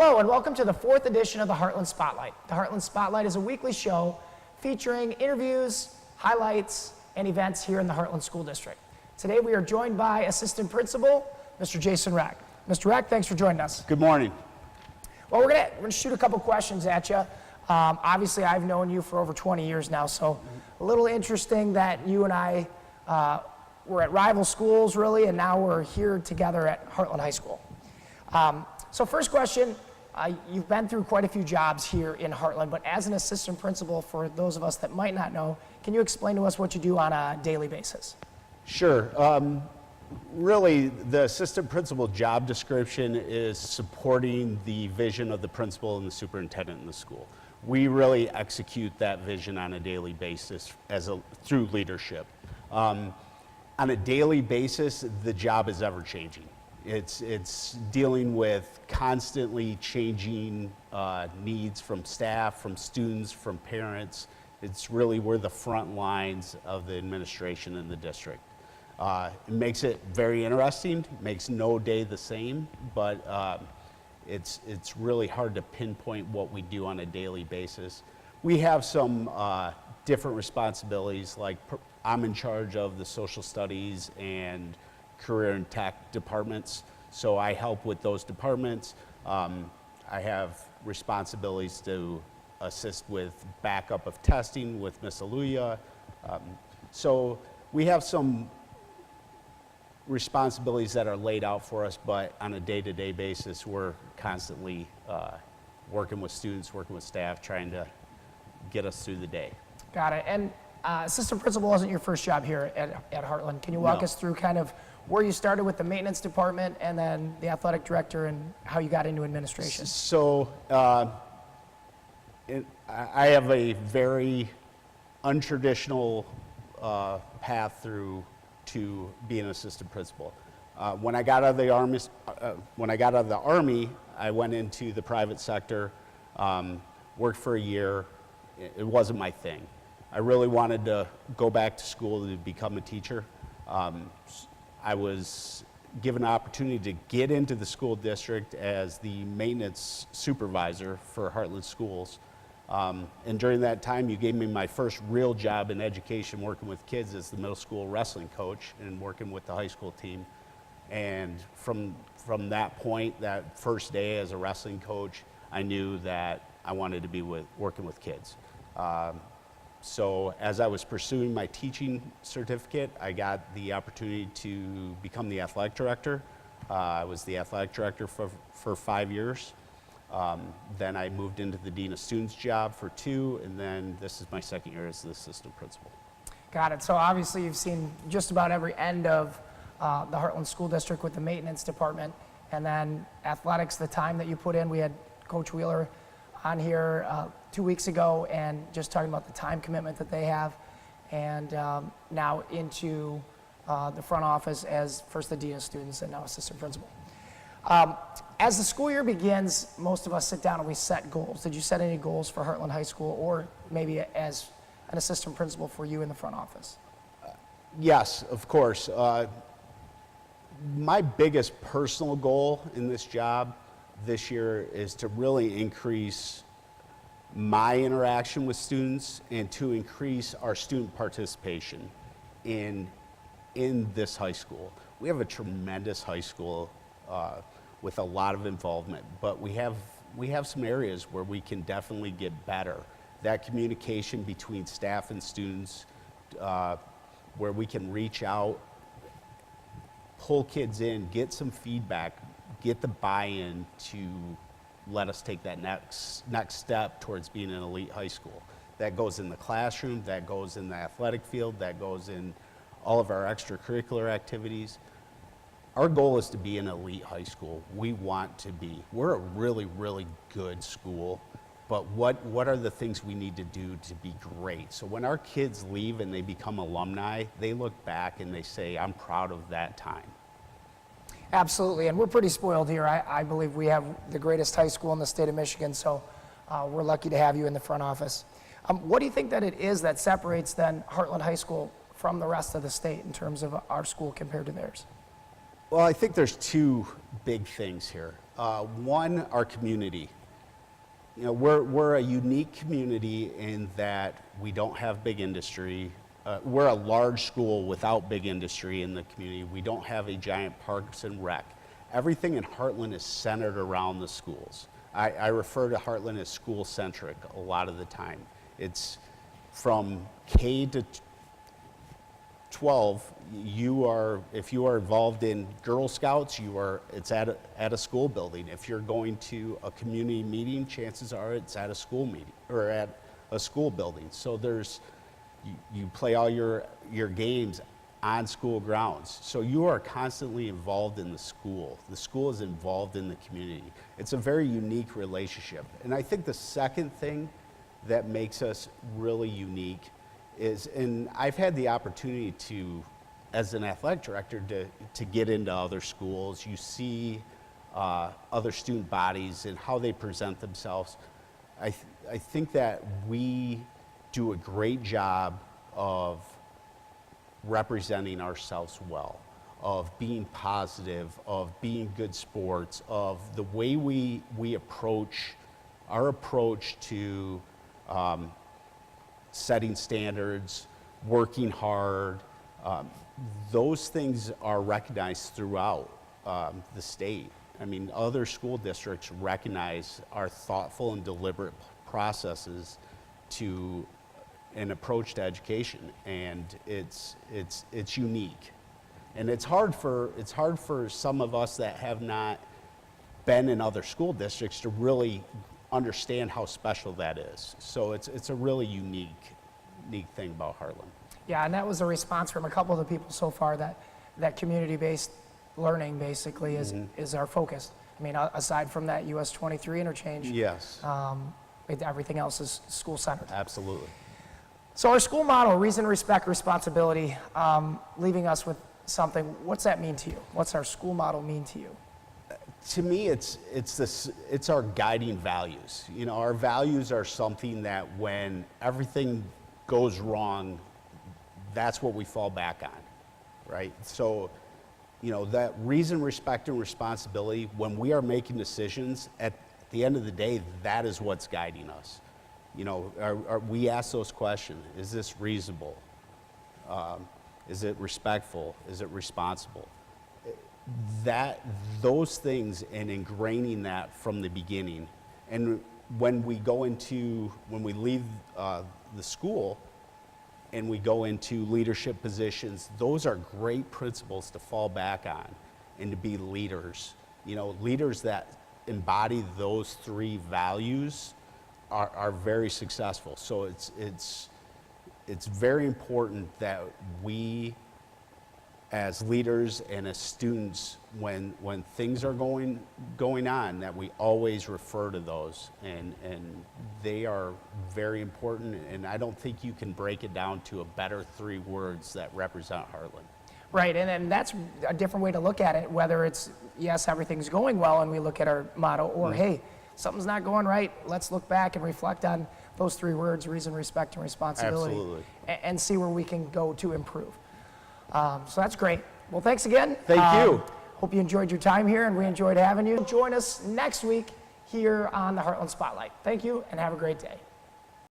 Hello and welcome to the 4th edition of the Hartland Spotlight. The Hartland Spotlight is a weekly show featuring interviews, highlights, and events here in the Hartland School District. Today we are joined by Assistant Principal, Mr. Jason Reck. Mr. Reck, thanks for joining us. Good morning. Well, we're gonna shoot a couple questions at you. Obviously, I've known you for over 20 years now, so a little interesting that you and I were at rival schools, really, and now we're here together at Hartland High School. So first question, you've been through quite a few jobs here in Hartland, but as an assistant principal, for those of us that might not know, can you explain to us what you do on a daily basis? Sure. Really, the assistant principal job description is supporting the vision of the principal and the superintendent in the school. We really execute that vision on a daily basis through leadership. On a daily basis, the job is ever changing. It's dealing with constantly changing needs from staff, from students, from parents. It's really, we're the front lines of the administration in the district. It makes it very interesting, makes no day the same, but it's really hard to pinpoint what we do on a daily basis. We have some different responsibilities, like I'm in charge of the social studies and career and tech departments, so I help with those departments. I have responsibilities to assist with backup of testing with Miss Aluya. So we have some responsibilities that are laid out for us, but on a day-to-day basis, we're constantly working with students, working with staff, trying to get us through the day. Got it. And assistant principal wasn't your first job here at Hartland. Can you walk us through kind of where you started with the maintenance department and then the athletic director and how you got into administration? So I have a very untraditional path through to be an assistant principal. When I got out of the Army, I went into the private sector, worked for a year. It wasn't my thing. I really wanted to go back to school to become a teacher. I was given an opportunity to get into the school district as the maintenance supervisor for Hartland Schools. And during that time, you gave me my first real job in education, working with kids as the middle school wrestling coach and working with the high school team. And from that point, that first day as a wrestling coach, I knew that I wanted to be working with kids. So as I was pursuing my teaching certificate, I got the opportunity to become the athletic director. I was the athletic director for 5 years. Then I moved into the dean of students job for 2, and then this is my second year as the assistant principal. Got it. So obviously you've seen just about every end of the Hartland School District with the maintenance department, and then athletics, the time that you put in. We had Coach Wheeler on here 2 weeks ago and just talking about the time commitment that they have, and now into the front office as first the dean of students and now assistant principal. As the school year begins, most of us sit down and we set goals. Did you set any goals for Hartland High School, or maybe as an assistant principal for you in the front office? Yes, of course. My biggest personal goal in this job this year is to really increase my interaction with students and to increase our student participation in this high school. We have a tremendous high school with a lot of involvement, but we have some areas where we can definitely get better. That communication between staff and students, where we can reach out, pull kids in, get some feedback, get the buy-in to let us take that next step towards being an elite high school. That goes in the classroom, that goes in the athletic field, that goes in all of our extracurricular activities. Our goal is to be an elite high school. We want to be. We're a really, really good school, but what are the things we need to do to be great? So when our kids leave and they become alumni, they look back and they say, I'm proud of that time. Absolutely, and we're pretty spoiled here. I believe we have the greatest high school in the state of Michigan, so we're lucky to have you in the front office. What do you think that it is that separates then Hartland High School from the rest of the state in terms of our school compared to theirs? Well, I think there's two big things here. One, our community. You know, we're a unique community in that we don't have big industry. We're a large school without big industry in the community. We don't have a giant parks and rec. Everything in Hartland is centered around the schools. I refer to Hartland as school-centric a lot of the time. It's from K to 12, if you are involved in Girl Scouts, it's at a school building. If you're going to a community meeting, chances are it's at a school meeting or at a school building. So you play all your games on school grounds. So you are constantly involved in the school. The school is involved in the community. It's a very unique relationship. And I think the second thing that makes us really unique is, and I've had the opportunity to, as an athletic director, to get into other schools. You see other student bodies and how they present themselves. I think that we do a great job of representing ourselves well, of being positive, of being good sports, of the way we approach, our approach to setting standards, working hard. Those things are recognized throughout the state. I mean, other school districts recognize our thoughtful and deliberate processes to an approach to education, and it's unique. And it's hard for some of us that have not been in other school districts to really understand how special that is. So it's a really unique thing about Hartland. Yeah, and that was a response from a couple of the people so far, that community-based learning basically is our focus. I mean, aside from that US 23 interchange, Yes, everything else is school-centered. absolutely. So our school model, reason, respect, responsibility, leaving us with something. What's that mean to you? What's our school model mean to you? To me, it's our guiding values. You know, our values are something that when everything goes wrong, that's what we fall back on, right? So, you know, that reason, respect, and responsibility, when we are making decisions, at the end of the day, that is what's guiding us. You know, we ask those questions. Is this reasonable? Is it respectful? Is it responsible? Those things, and ingraining that from the beginning. And when we leave the school and we go into leadership positions, those are great principles to fall back on and to be leaders. You know, leaders that embody those three values are very successful. So it's very important that we, as leaders and as students, when things are going on, that we always refer to those, and they are very important. And I don't think you can break it down to a better three words that represent Hartland. Right, and that's a different way to look at it, whether it's, yes, everything's going well and we look at our motto, or hey, something's not going right, let's look back and reflect on those three words, reason, respect, and responsibility. Absolutely. And see where we can go to improve. So that's great. Well, thanks again. Thank you. Hope you enjoyed your time here, and we enjoyed having you. Join us next week here on the Heartland Spotlight. Thank you, and have a great day.